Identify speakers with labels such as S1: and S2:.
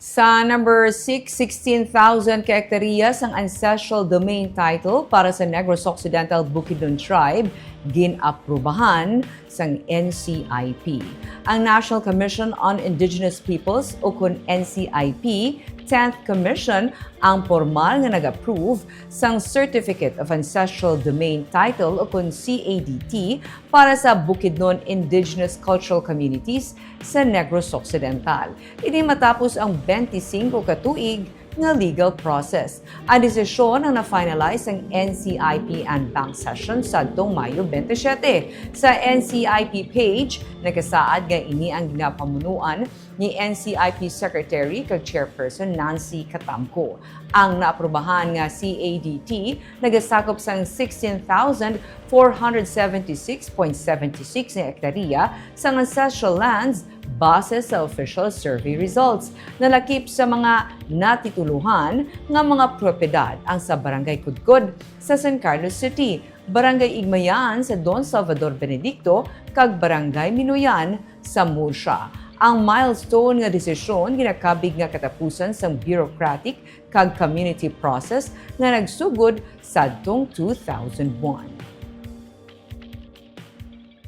S1: Sa number 6, 16,000 ka hektaryas ang ancestral domain title para sa Negros Occidental Bukidnon tribe ginaprubahan sang NCIP. Ang National Commission on Indigenous Peoples o kun NCIP 10th Commission ang formal nga nag-approve sang Certificate of Ancestral Domain Title o kun CADT para sa Bukidnon Indigenous Cultural Communities sa Negros Occidental. Ini matapos ang 25 katuig nga legal process. Ang desisyon ang na-finalize ang NCIP and bank session sa Mayo 27. Sa NCIP page, nakasaad nga ini ang ginapamunuan ni NCIP Secretary kag Chairperson Nancy Catamco. Ang naaprubahan nga CADT nagasakop sang 16,476.76 na hektarya sa ancestral lands base sa official survey results. Nalakip sa mga natituluhan nga mga propiedad ang sa Barangay Kudkod sa San Carlos City, Barangay Igmayan sa Don Salvador Benedicto, kag Barangay Minuyan sa Murcia. Ang milestone nga desisyon ginakabig nga katapusan sang bureaucratic kag community process nga nagsugod sadtong 2001.